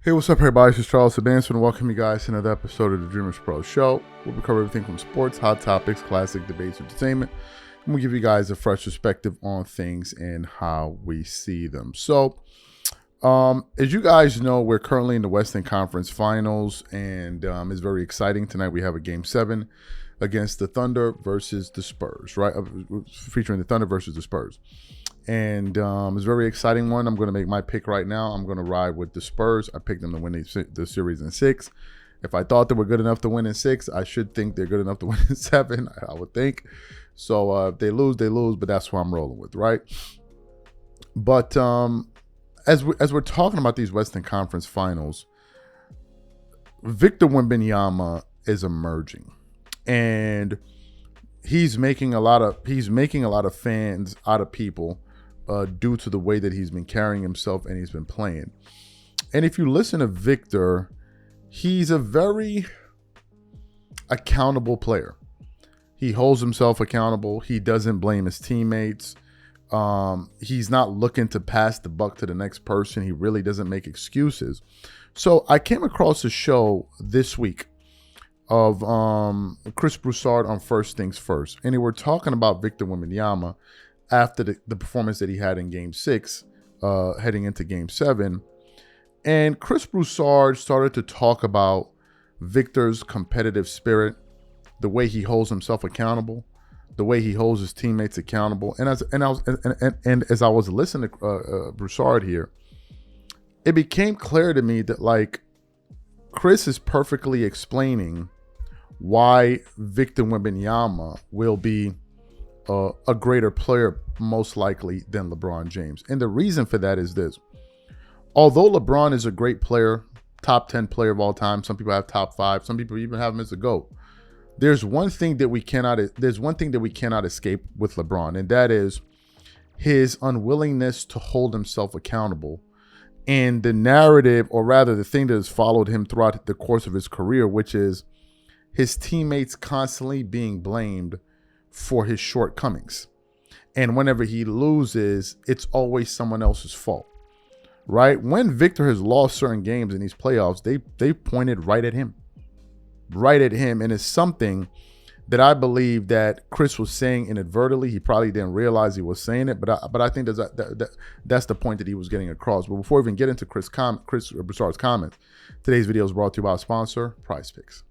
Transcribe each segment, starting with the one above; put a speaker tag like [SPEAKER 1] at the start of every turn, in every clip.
[SPEAKER 1] Hey, what's up, everybody? This is Charles Sebastian, and welcome you guys to another episode of the DREAMERSPRO show, where we cover everything from sports, hot topics, classic debates, entertainment, and we give you guys a fresh perspective on things and how we see them. So, as you guys know, we're currently in the Western Conference Finals, and it's very exciting. Tonight we have a Game 7 against the Thunder versus the Spurs, right? Featuring the Thunder versus the Spurs. And it's a very exciting one. I'm going to make my pick right now. I'm going to ride with the Spurs. I picked them to win the series in 6. If I thought they were good enough to win in 6, I should think they're good enough to win in 7, I would think. So if they lose, they lose, but that's who I'm rolling with, right? But as we're talking about these Western Conference Finals, Victor Wembanyama is emerging. And he's making a lot of fans out of people due to the way that he's been carrying himself and he's been playing. And if you listen to Victor, he's a very accountable player. He holds himself accountable. He doesn't blame his teammates. He's not looking to pass the buck to the next person. He really doesn't make excuses. So I came across a show this week of Chris Broussard on First Things First. And they were talking about Victor Wembanyama after the performance that he had in Game 6, heading into Game 7. And Chris Broussard started to talk about Victor's competitive spirit, the way he holds himself accountable, the way he holds his teammates accountable. And as I was listening to Broussard here, it became clear to me that, like, Chris is perfectly explaining why Victor Wembanyama will be a greater player, most likely, than LeBron James. And the reason for that is this. Although LeBron is a great player, top 10 player of all time, some people have top 5, some people even have him as a GOAT. There's one thing that we cannot escape with LeBron, and that is his unwillingness to hold himself accountable. And the narrative, or rather the thing that has followed him throughout the course of his career, which is his teammates constantly being blamed for his shortcomings. And whenever he loses, it's always someone else's fault, right? When Victor has lost certain games in these playoffs, they pointed right at him. And it's something that I believe that Chris was saying inadvertently. He probably didn't realize he was saying it, but I think that's the point that he was getting across. But before we even get into Chris Broussard's comments, today's video is brought to you by our sponsor, PrizePicks.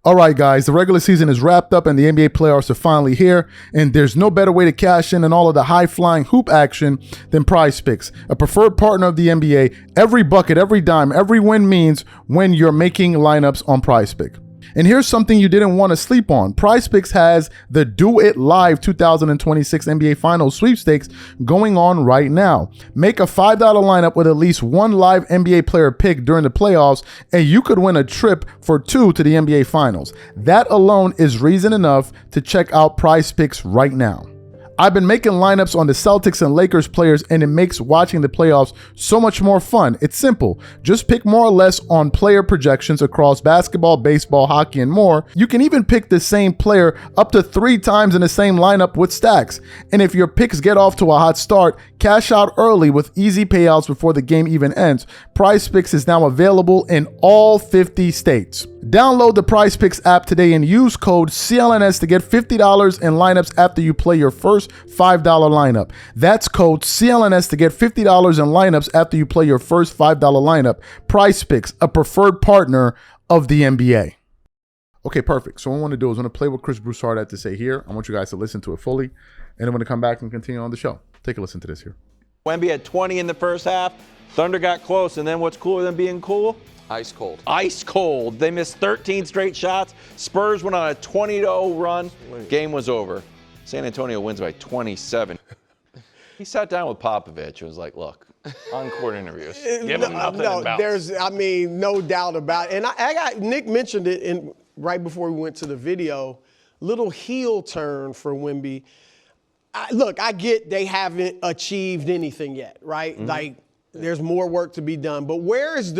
[SPEAKER 1] All right, guys, the regular season is wrapped up and the NBA playoffs are finally here, and there's no better way to cash in on all of the high-flying hoop action than PrizePicks, a preferred partner of the NBA. Every bucket, every dime, every win means when you're making lineups on PrizePicks. And here's something you didn't want to sleep on. PrizePicks has the Do It Live 2026 NBA Finals sweepstakes going on right now. Make a $5 lineup with at least one live NBA player pick during the playoffs, and you could win a trip for 2 to the NBA Finals. That alone is reason enough to check out PrizePicks right now. I've been making lineups on the Celtics and Lakers players, and it makes watching the playoffs so much more fun. It's simple. Just pick more or less on player projections across basketball, baseball, hockey, and more. You can even pick the same player up to 3 times in the same lineup with stacks. And if your picks get off to a hot start, cash out early with easy payouts before the game even ends. PrizePicks is now available in all 50 states. Download the PrizePicks app today and use code CLNS to get $50 in lineups after you play your first $5 lineup. That's code CLNS to get $50 in lineups after you play your first $5 lineup. PrizePicks, a preferred partner of the NBA. Okay, perfect. So what I want to do is I want to play what Chris Broussard had to say here. I want you guys to listen to it fully, and I'm going to come back and continue on the show. Take a listen to this here.
[SPEAKER 2] Wemby had 20 in the first half. Thunder got close, and then what's cooler than being cool?
[SPEAKER 3] Ice cold.
[SPEAKER 2] Ice cold. They missed 13 straight shots. Spurs went on a 20-0 run. Game was over. San Antonio wins by 27. He sat down with Popovich and was like, look, on-court interviews. Give him nothing
[SPEAKER 4] No,
[SPEAKER 2] bounce.
[SPEAKER 4] there's, no doubt about it. And I got, Nick mentioned it right before we went to the video, little heel turn for Wemby. Look, I get they haven't achieved anything yet, right? Mm-hmm. Like, there's more work to be done. But where is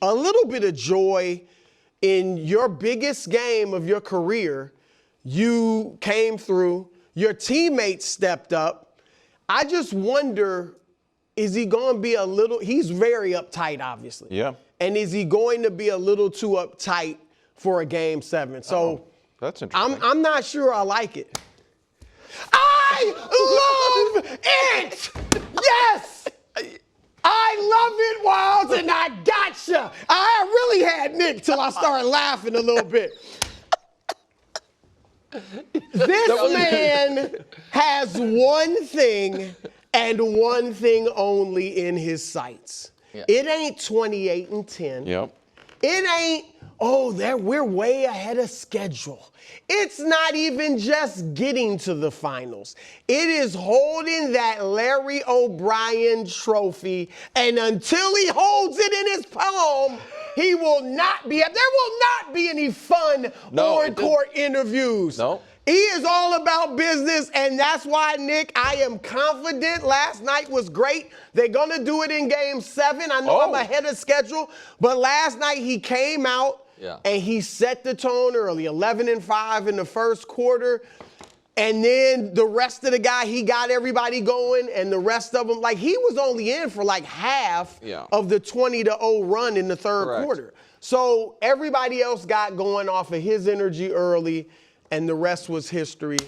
[SPEAKER 4] a little bit of joy in your biggest game of your career? You came through, your teammates stepped up. I just wonder, is he going to be he's very uptight, obviously.
[SPEAKER 2] Yeah.
[SPEAKER 4] And is he going to be a little too uptight for a Game 7? So
[SPEAKER 2] that's interesting.
[SPEAKER 4] I'm not sure I like it. I love it! Yes! I love it, Wilds, and I gotcha. I really had Nick till I started laughing a little bit. This man has one thing and one thing only in his sights.
[SPEAKER 2] Yeah.
[SPEAKER 4] It ain't 28 and 10.
[SPEAKER 2] Yep.
[SPEAKER 4] It ain't, we're way ahead of schedule. It's not even just getting to the finals. It is holding that Larry O'Brien trophy, and until he holds it in his palm, he will not be, there will not be any fun on-court interviews.
[SPEAKER 2] No.
[SPEAKER 4] He is all about business, and that's why, Nick, I am confident. Last night was great. They're going to do it in Game 7. I know I'm ahead of schedule, but last night he came out and he set the tone early, 11-5 in the first quarter. And then the rest of the guy, he got everybody going, and the rest of them, like, he was only in for like half of the 20-0 run in the third quarter. So everybody else got going off of his energy early, and the rest was history.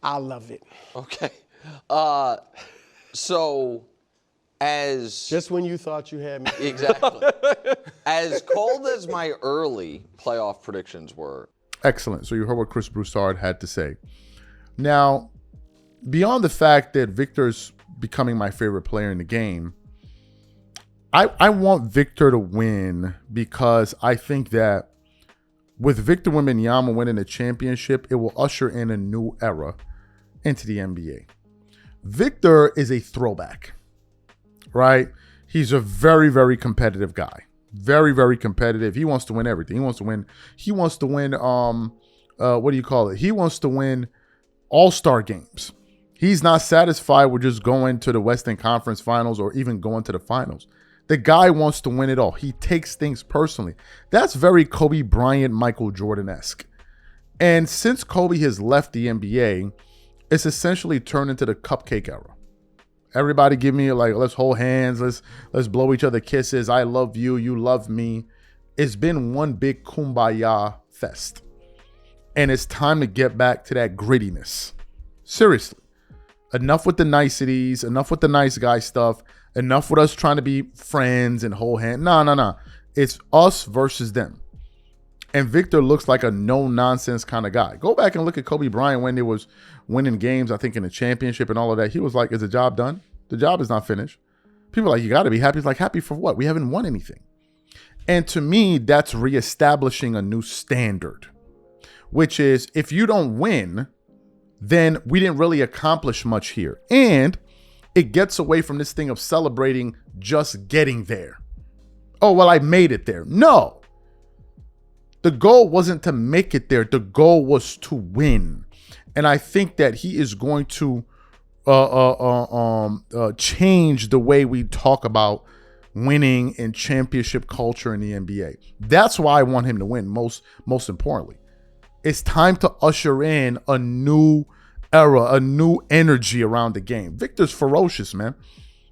[SPEAKER 4] I love it.
[SPEAKER 3] Okay. So as...
[SPEAKER 4] Just when you thought you had me.
[SPEAKER 3] Exactly. As cold as my early playoff predictions were.
[SPEAKER 1] Excellent. So you heard what Chris Broussard had to say. Now, beyond the fact that Victor's becoming my favorite player in the game, I want Victor to win because I think that with Victor Wembanyama winning the championship, it will usher in a new era into the NBA. Victor is a throwback, right? He's a very, very competitive guy. Very, very competitive. He wants to win everything. He wants to win. He wants to win. What do you call it? He wants to win all-star games. He's not satisfied with just going to the Western Conference Finals or even going to the finals. The guy wants to win it all. He takes things personally. That's very Kobe Bryant, Michael Jordan-esque. And since Kobe has left the NBA, it's essentially turned into the cupcake era. Everybody give me like, let's hold hands, let's blow each other kisses. I love you, you love me. It's been one big kumbaya fest. And it's time to get back to that grittiness. Seriously. Enough with the niceties, enough with the nice guy stuff, enough with us trying to be friends and hold hands. No. It's us versus them. And Victor looks like a no-nonsense kind of guy. Go back and look at Kobe Bryant when he was winning games, I think in the championship and all of that. He was like, is the job done? The job is not finished. People are like, you got to be happy. He's like, happy for what? We haven't won anything. And to me, that's reestablishing a new standard, which is if you don't win, then we didn't really accomplish much here. And it gets away from this thing of celebrating just getting there. Oh, well, I made it there. No. The goal wasn't to make it there. The goal was to win. And I think that he is going to change the way we talk about winning and championship culture in the NBA. That's why I want him to win most importantly. It's time to usher in a new era, a new energy around the game. Victor's ferocious, man.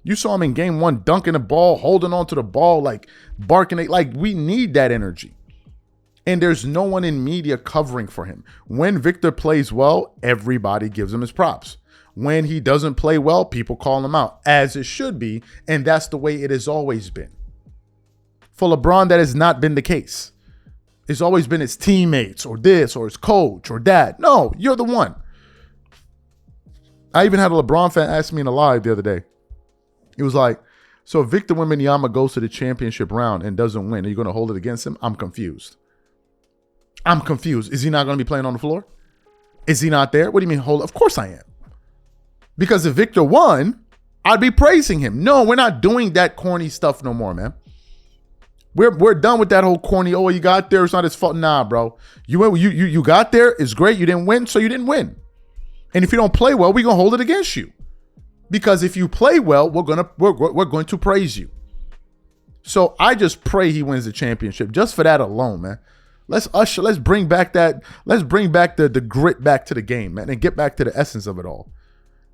[SPEAKER 1] You saw him in game 1 dunking the ball, holding onto the ball, like barking. Like, we need that energy. And there's no one in media covering for him. When Victor plays well, everybody gives him his props. When he doesn't play well, people call him out, as it should be. And that's the way it has always been. For LeBron, that has not been the case. It's always been his teammates or this or his coach or that. No, you're the one. I even had a LeBron fan ask me in a live the other day. He was like, so if Victor Wembanyama goes to the championship round and doesn't win, are you going to hold it against him? I'm confused. Is he not going to be playing on the floor? Is he not there? What do you mean hold? Of course I am. Because if Victor won, I'd be praising him. No, we're not doing that corny stuff no more, man. We're done with that whole corny, oh, you got there, it's not his fault. Nah, bro. You got there, it's great. You didn't win, so you didn't win. And if you don't play well, we're going to hold it against you. Because if you play well, we're going to praise you. So I just pray he wins the championship just for that alone, man. Let's bring back the grit back to the game, man, and get back to the essence of it all.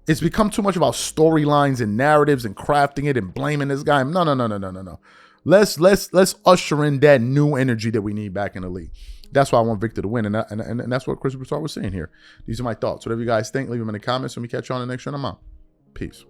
[SPEAKER 1] It's become too much about storylines and narratives and crafting it and blaming this guy. No. Let's usher in that new energy that we need back in the league. That's why I want Victor to win, and that's what Chris Broussard was saying here. These are my thoughts. Whatever you guys think, leave them in the comments, and we catch you on the next show. I'm out. Peace.